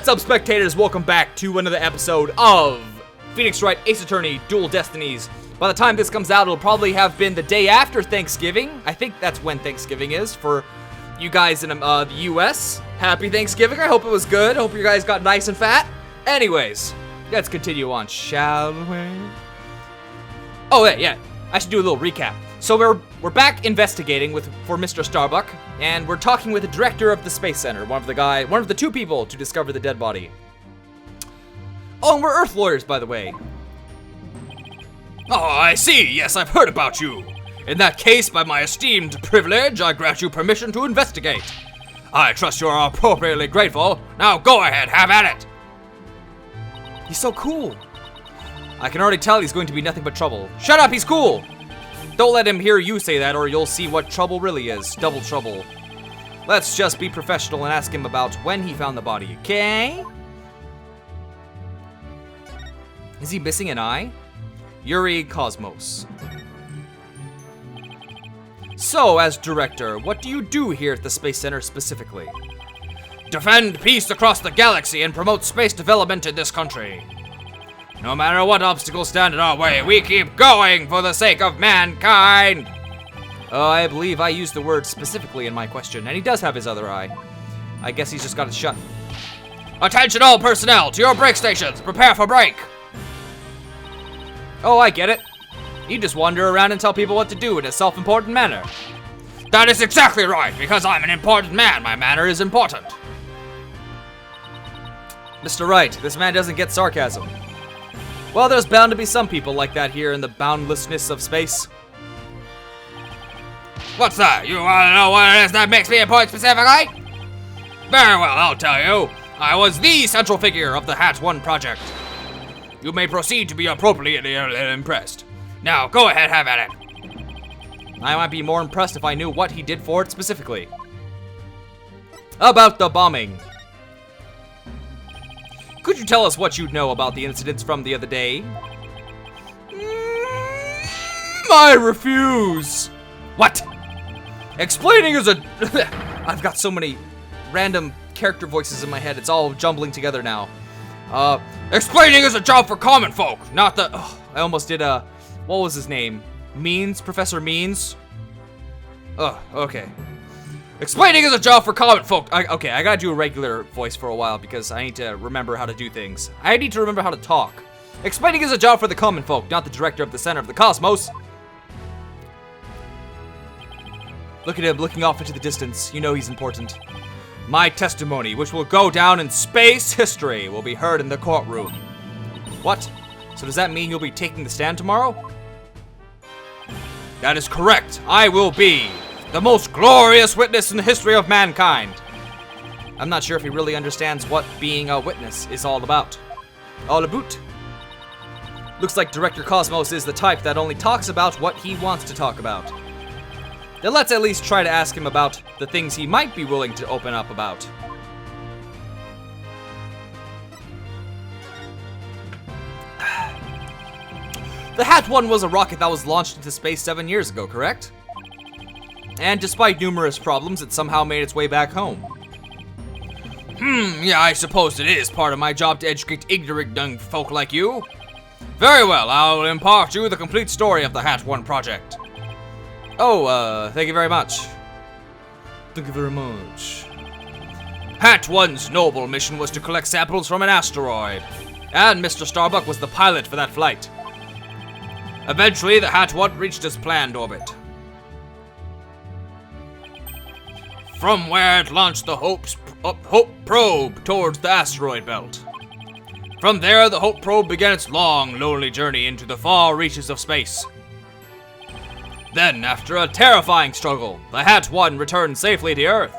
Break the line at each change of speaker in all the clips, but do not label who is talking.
What's up, spectators? Welcome back to another episode of Phoenix Wright Ace Attorney Dual Destinies. By the time this comes out, it'll probably have been the day after Thanksgiving. I think that's when Thanksgiving is for you guys in the US. Happy Thanksgiving. I hope it was good. I hope you guys got nice and fat. Anyways, let's continue on, shall we? Oh, yeah. I should do a little recap. So we're back investigating for Mr. Starbuck, and we're talking with the director of the Space Center, one of the two people to discover the dead body. Oh, and we're Earth lawyers, by the way.
Oh, I see. Yes, I've heard about you. In that case, by my esteemed privilege, I grant you permission to investigate. I trust you are appropriately grateful. Now go ahead, have at it.
He's so cool. I can already tell he's going to be nothing but trouble. Shut up, he's cool. Don't let him hear you say that, or you'll see what trouble really is. Double trouble. Let's just be professional and ask him about when he found the body, okay? Is he missing an eye? Yuri Cosmos. So, as director, what do you do here at the Space Center specifically?
Defend peace across the galaxy and promote space development in this country. No matter what obstacles stand in our way, we keep going for the sake of mankind.
I believe I used the word specifically in my question, and he does have his other eye. I guess he's just got it shut.
Attention all personnel, to your break stations. Prepare for break.
Oh, I get it. You just wander around and tell people what to do in a self-important manner.
That is exactly right. Because I'm an important man, my manner is important.
Mr. Wright, this man doesn't get sarcasm. Well, there's bound to be some people like that here in the boundlessness of space.
What's that? You want to know what it is that makes me important specifically? Very well, I'll tell you. I was the central figure of the Hat 1 project. You may proceed to be appropriately impressed. Now, go ahead, have at it.
I might be more impressed if I knew what he did for it specifically. About the bombing. Could you tell us what you know about the incidents from the other day?
I refuse.
What? Explaining is a... I've got so many random character voices in my head, it's all jumbling together now.
Explaining is a job for common folk, not the...
Oh, I almost did what was his name? Means? Professor Means? Oh, okay.
Explaining is a job for common folk.
Okay, I gotta do a regular voice for a while because I need to remember how to do things. I need to remember how to talk. Explaining is a job for the common folk, not the director of the center of the cosmos. Look at him looking off into the distance. You know he's important. My testimony, which will go down in space history, will be heard in the courtroom. What? So does that mean you'll be taking the stand tomorrow?
That is correct. I will be the most glorious witness in the history of mankind.
I'm not sure if he really understands what being a witness is all about. All about? Looks like Director Cosmos is the type that only talks about what he wants to talk about. Then let's at least try to ask him about the things he might be willing to open up about. The Hat 1 was a rocket that was launched into space 7 years ago, correct? And despite numerous problems, it somehow made its way back home.
Yeah, I suppose it is part of my job to educate ignorant young folk like you. Very well, I'll impart you the complete story of the Hat 1 project.
Oh, thank you very much. Thank you very much.
Hat 1's noble mission was to collect samples from an asteroid, and Mr. Starbuck was the pilot for that flight. Eventually, the Hat 1 reached its planned orbit, from where it launched the Hope probe towards the asteroid belt. From there, the Hope probe began its long, lonely journey into the far reaches of space. Then, after a terrifying struggle, the Hat 1 returned safely to Earth.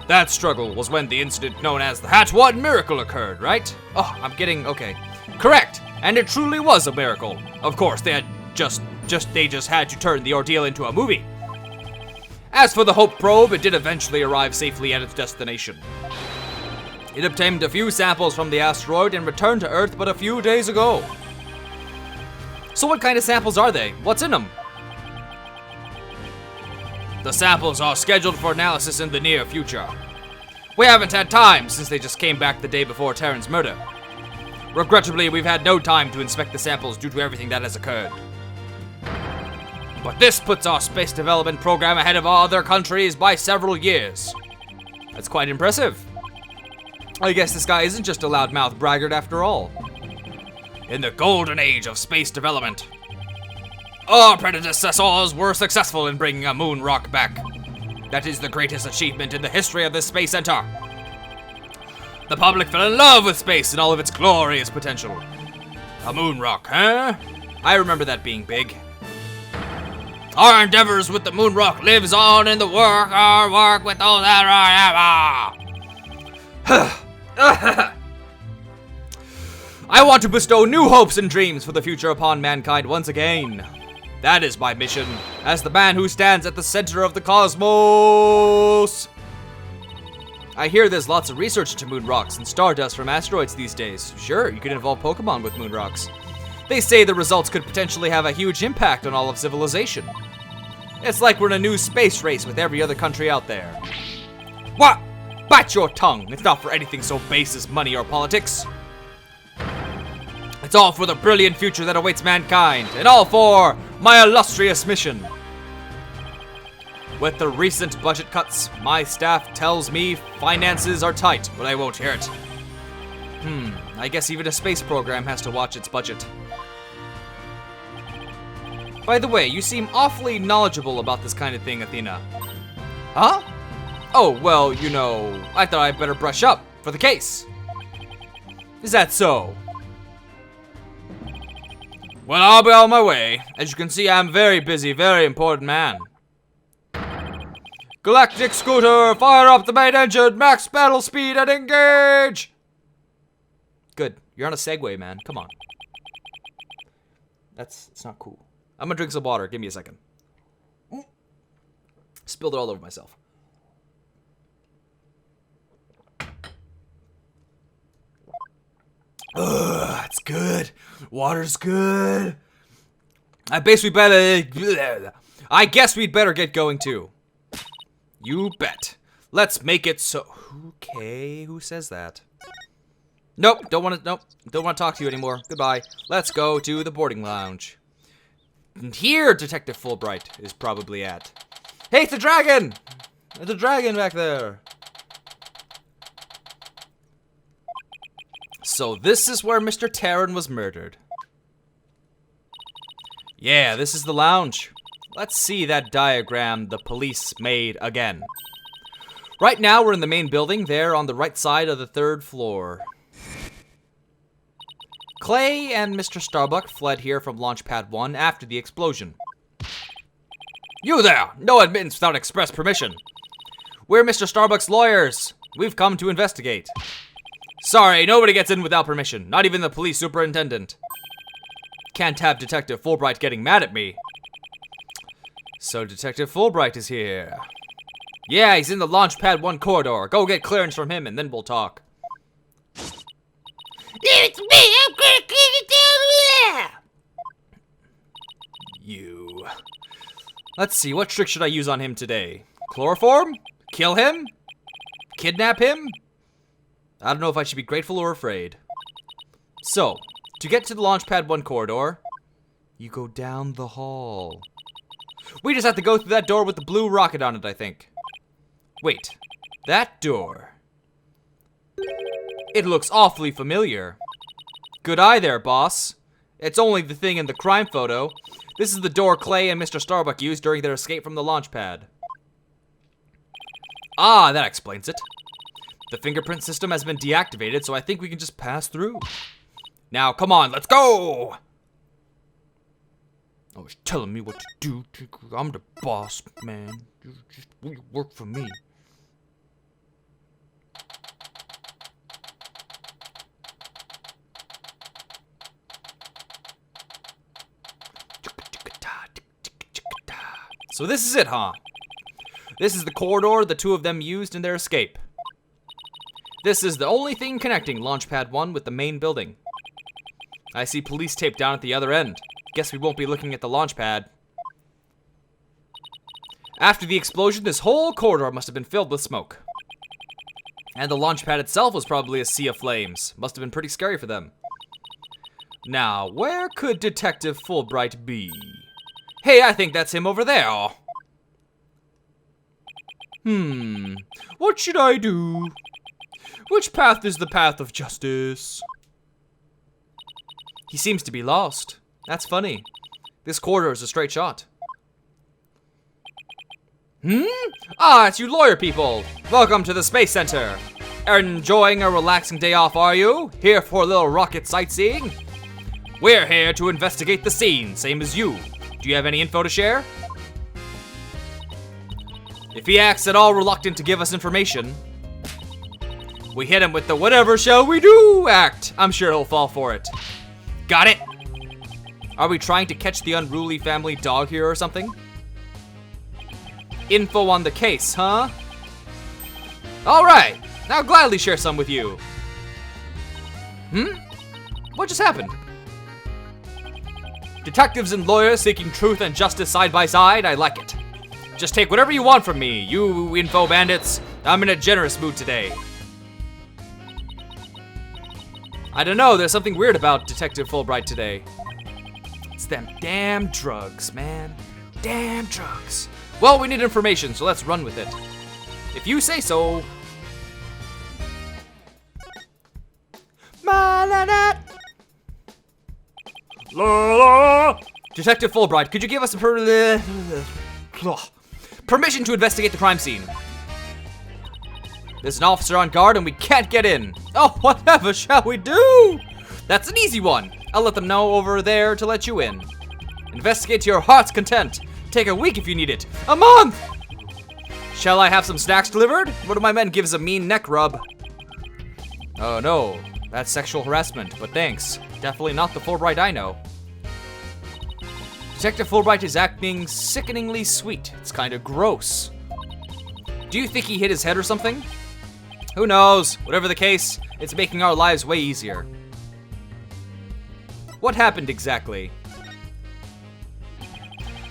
That struggle was when the incident known as the Hat 1 miracle occurred, right?
Oh, I'm getting... okay.
Correct, and it truly was a miracle. Of course, they just had to turn the ordeal into a movie. As for the Hope probe, it did eventually arrive safely at its destination. It obtained a few samples from the asteroid and returned to Earth but a few days ago.
So what kind of samples are they? What's in them?
The samples are scheduled for analysis in the near future. We haven't had time since they just came back the day before Terran's murder. Regrettably, we've had no time to inspect the samples due to everything that has occurred. But this puts our space development program ahead of other countries by several years.
That's quite impressive. I guess this guy isn't just a loudmouth braggart after all.
In the golden age of space development, our predecessors were successful in bringing a moon rock back. That is the greatest achievement in the history of this space center. The public fell in love with space and all of its glorious potential. A moon rock, huh?
I remember that being big.
Our endeavors with the moon rock lives on in the our work with those that
I want to bestow new hopes and dreams for the future upon mankind once again. That is my mission as the man who stands at the center of the cosmos. I hear there's lots of research into moon rocks and stardust from asteroids these days. Sure, you can involve Pokemon with moon rocks. They say the results could potentially have a huge impact on all of civilization. It's like we're in a new space race with every other country out there. What? Bite your tongue. It's not for anything so base as money or politics. It's all for the brilliant future that awaits mankind, and all for my illustrious mission. With the recent budget cuts, my staff tells me finances are tight, but I won't hear it. I guess even a space program has to watch its budget. By the way, you seem awfully knowledgeable about this kind of thing, Athena. Huh? Oh, well, you know, I thought I'd better brush up for the case. Is that so?
Well, I'll be on my way. As you can see, I'm a very busy, very important man.
Galactic Scooter, fire up the main engine, max battle speed, and engage! Good. You're on a Segway, man. Come on. It's not cool. I'm gonna drink some water. Give me a second. Spilled it all over myself. Ugh, it's good. Water's good. I guess we'd better get going too. You bet. Let's make it so. Okay, who says that? Nope, don't want to talk to you anymore. Goodbye. Let's go to the boarding lounge. And here Detective Fulbright is probably at. Hey, it's a dragon! There's a dragon back there. So this is where Mr. Terran was murdered. Yeah, this is the lounge. Let's see that diagram the police made again. Right now we're in the main building there on the right side of the 3rd floor. Clay and Mr. Starbuck fled here from Launchpad 1 after the explosion.
You there! No admittance without express permission.
We're Mr. Starbuck's lawyers. We've come to investigate.
Sorry, nobody gets in without permission. Not even the police superintendent.
Can't have Detective Fulbright getting mad at me. So Detective Fulbright is here. Yeah, he's in the Launchpad 1 corridor. Go get clearance from him and then we'll talk.
It's me, I'm gonna clean it down there!
You. Let's see, what trick should I use on him today? Chloroform? Kill him? Kidnap him? I don't know if I should be grateful or afraid. So, to get to the Launchpad 1 corridor, you go down the hall. We just have to go through that door with the blue rocket on it, I think. Wait, that door. It looks awfully familiar. Good eye there, boss. It's only the thing in the crime photo. This is the door Clay and Mr. Starbuck used during their escape from the launch pad. Ah, that explains it. The fingerprint system has been deactivated, so I think we can just pass through. Now, come on, let's go! I was telling me what to do. I'm the boss, man. You work for me. So this is it, huh? This is the corridor the two of them used in their escape. This is the only thing connecting Launchpad 1 with the main building. I see police tape down at the other end. Guess we won't be looking at the launch pad. After the explosion, this whole corridor must have been filled with smoke. And the launch pad itself was probably a sea of flames. Must have been pretty scary for them. Now, where could Detective Fulbright be? Hey, I think that's him over there. What should I do? Which path is the path of justice? He seems to be lost. That's funny. This corridor is a straight shot. Ah, it's you lawyer people. Welcome to the Space Center. Enjoying a relaxing day off, are you? Here for a little rocket sightseeing? We're here to investigate the scene, same as you. Do you have any info to share? If he acts at all reluctant to give us information, we hit him with the whatever shall we do act. I'm sure he'll fall for it. Got it? Are we trying to catch the unruly family dog here or something? Info on the case, huh? Alright, I'll gladly share some with you. What just happened? Detectives and lawyers seeking truth and justice side by side, I like it. Just take whatever you want from me, you info bandits. I'm in a generous mood today. I don't know, there's something weird about Detective Fulbright today. It's them damn drugs, man. Damn drugs. Well, we need information, so let's run with it. If you say so. Detective Fulbright, could you give us a permission to investigate the crime scene? There's an officer on guard and we can't get in. Oh, whatever shall we do? That's an easy one. I'll let them know over there to let you in. Investigate to your heart's content. Take a week if you need it. A month! Shall I have some snacks delivered? One of my men gives a mean neck rub. Oh no, that's sexual harassment, but thanks. Definitely not the Fulbright I know. Detective Fulbright is acting sickeningly sweet. It's kind of gross. Do you think he hit his head or something? Who knows? Whatever the case, it's making our lives way easier. What happened exactly?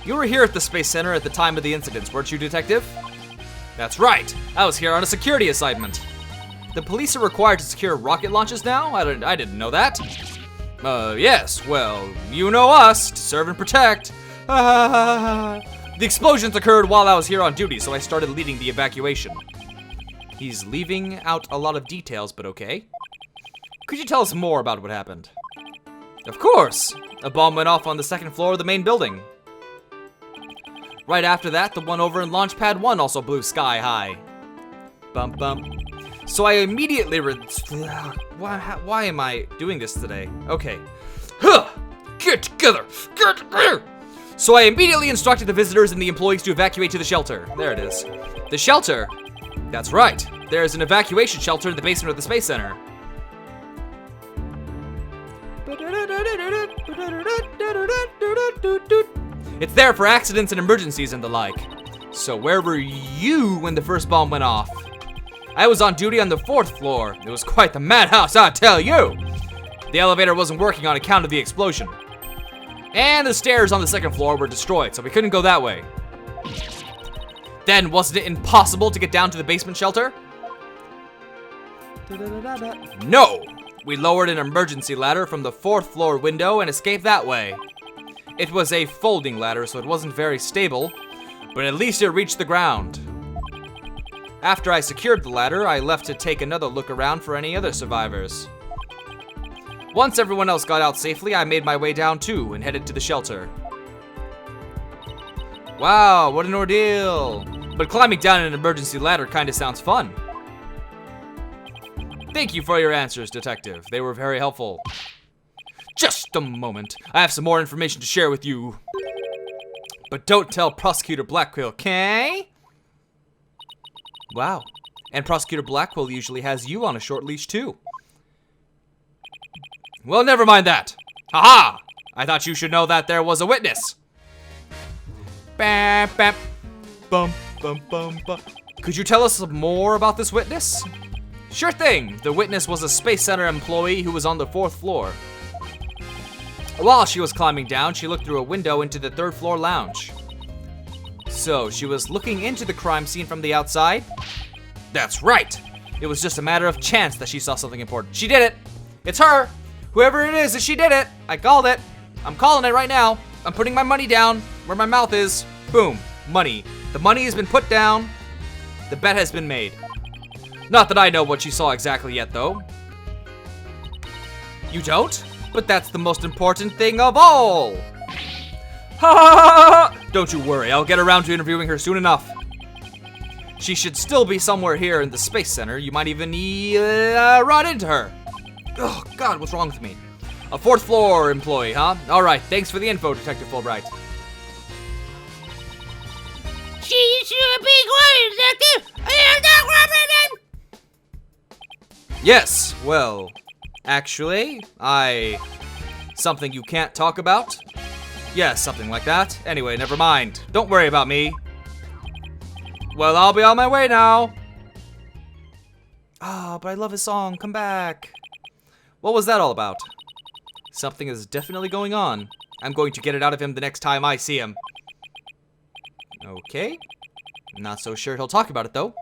You were here at the Space Center at the time of the incidents, weren't you, Detective? That's right. I was here on a security assignment. The police are required to secure rocket launches now? I didn't know that. Yes, well, you know us, to serve and protect. The explosions occurred while I was here on duty, so I started leading the evacuation. He's leaving out a lot of details, but okay. Could you tell us more about what happened? Of course! A bomb went off on the second floor of the main building. Right after that, the one over in Launch Pad 1 also blew sky high. Bump bump. So I immediately why am I doing this today? Okay. Get together! Get together! So I immediately instructed the visitors and the employees to evacuate to the shelter. There it is. The shelter? That's right. There is an evacuation shelter in the basement of the Space Center. It's there for accidents and emergencies and the like. So where were you when the first bomb went off? I was on duty on the 4th floor. It was quite the madhouse, I tell you. The elevator wasn't working on account of the explosion. And the stairs on the 2nd floor were destroyed, so we couldn't go that way. Then, wasn't it impossible to get down to the basement shelter? No! We lowered an emergency ladder from the 4th floor window and escaped that way. It was a folding ladder, so it wasn't very stable, but at least it reached the ground. After I secured the ladder, I left to take another look around for any other survivors. Once everyone else got out safely, I made my way down too and headed to the shelter. Wow, what an ordeal! But climbing down an emergency ladder kinda sounds fun. Thank you for your answers, Detective. They were very helpful. Just a moment. I have some more information to share with you. But don't tell Prosecutor Blackwell, okay? Wow. And Prosecutor Blackwell usually has you on a short leash too. Well, never mind that. Haha! I thought you should know that there was a witness. Bam, bam, bum, bum, bum, bum. Could you tell us more about this witness? Sure thing. The witness was a Space Center employee who was on the 4th floor. While she was climbing down, she looked through a window into the 3rd floor lounge. So, she was looking into the crime scene from the outside? That's right. It was just a matter of chance that she saw something important. She did it. It's her. Whoever it is, she did it. I called it. I'm calling it right now. I'm putting my money down where my mouth is. Boom. Money. The money has been put down. The bet has been made. Not that I know what she saw exactly yet, though. You don't? But that's the most important thing of all. Ha ha ha! Don't you worry, I'll get around to interviewing her soon enough. She should still be somewhere here in the Space Center. You might even run into her. Oh, God, what's wrong with me? A 4th floor employee, huh? All right, thanks for the info, Detective Fulbright.
She's a big one, detective.
Yes, well, actually, something you can't talk about? Yes, something like that. Anyway, never mind. Don't worry about me. Well, I'll be on my way now. Ah, but I love his song. Come back. What was that all about? Something is definitely going on. I'm going to get it out of him the next time I see him. Okay. Not so sure he'll talk about it, though.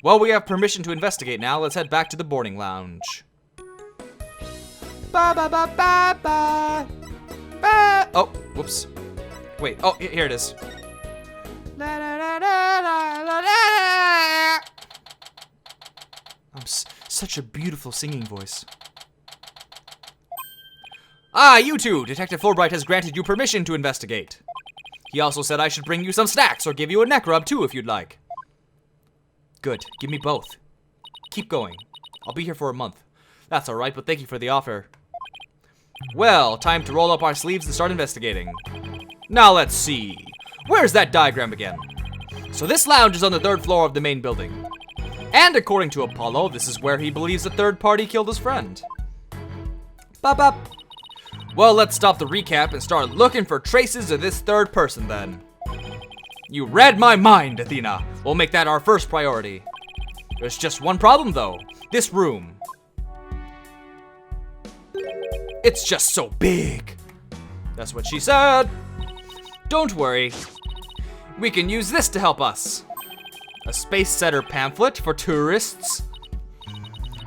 Well, we have permission to investigate now. Let's head back to the boarding lounge. Ba ba ba ba ba. Ba. Oh, whoops. Wait. Oh, here it is. La, la, la, la, la, la, la. Such a beautiful singing voice. Ah, you two! Detective Fulbright has granted you permission to investigate. He also said I should bring you some snacks or give you a neck rub too if you'd like. Good. Give me both. Keep going. I'll be here for a month. That's alright, but thank you for the offer. Well, time to roll up our sleeves and start investigating. Now let's see. Where's that diagram again? So this lounge is on the 3rd floor of the main building. And according to Apollo, this is where he believes a third party killed his friend. Bop bop. Well, let's stop the recap and start looking for traces of this third person then. You read my mind, Athena. We'll make that our first priority. There's just one problem though. This room. It's just so big. That's what she said. Don't worry. We can use this to help us. A Space Center pamphlet for tourists.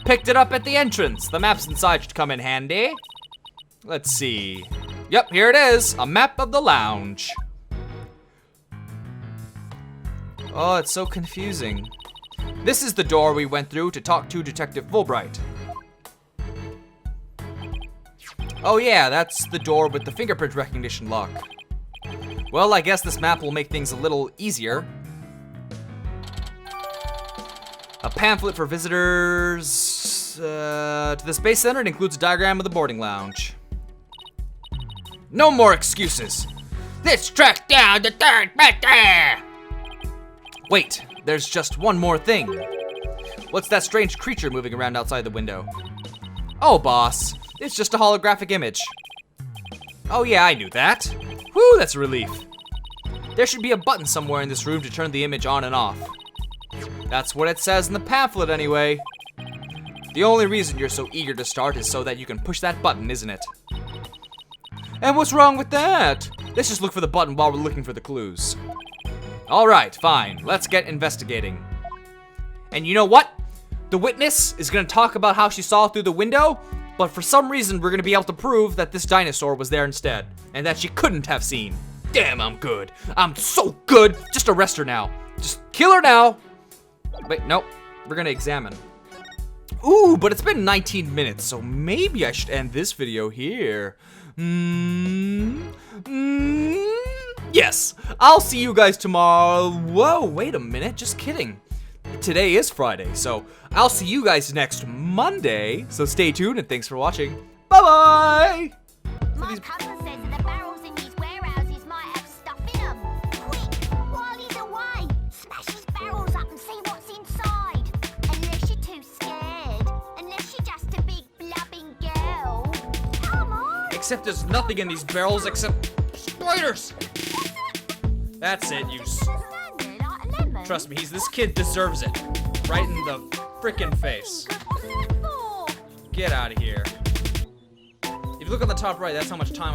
Picked it up at the entrance. The maps inside should come in handy. Let's see. Yep, here it is. A map of the lounge. Oh, it's so confusing. This is the door we went through to talk to Detective Fulbright. Oh yeah, that's the door with the fingerprint recognition lock. Well, I guess this map will make things a little easier. A pamphlet for visitors to the Space Center. It includes a diagram of the boarding lounge. No more excuses.
Let's track down the third better.
Wait, there's just one more thing. What's that strange creature moving around outside the window? Oh, boss, it's just a holographic image. Oh yeah, I knew that. Whew, that's a relief. There should be a button somewhere in this room to turn the image on and off. That's what it says in the pamphlet anyway. The only reason you're so eager to start is so that you can push that button, isn't it? And what's wrong with that? Let's just look for the button while we're looking for the clues. All right, fine. Let's get investigating. And you know what? The witness is gonna talk about how she saw through the window, but for some reason we're gonna be able to prove that this dinosaur was there instead, and that she couldn't have seen. Damn, I'm good. I'm so good. Just arrest her now. Just kill her now. Wait, nope. We're gonna examine. Ooh, but it's been 19 minutes, so maybe I should end this video here. Yes, I'll see you guys tomorrow. Whoa, wait a minute, just kidding. Today is Friday, so I'll see you guys next Monday. So stay tuned and thanks for watching. Bye-bye.
My cousin says that the barrels in these warehouses might have stuff in them. Quick, while he's away, smash his barrels up and see what's inside. Unless you're too scared. Unless you're just a big blubbing girl. Come on.
Except there's nothing in these barrels except spiders. That's it, you. Trust me, this kid deserves it. Right in the frickin' face. Get out of here. If you look on the top right, that's how much time I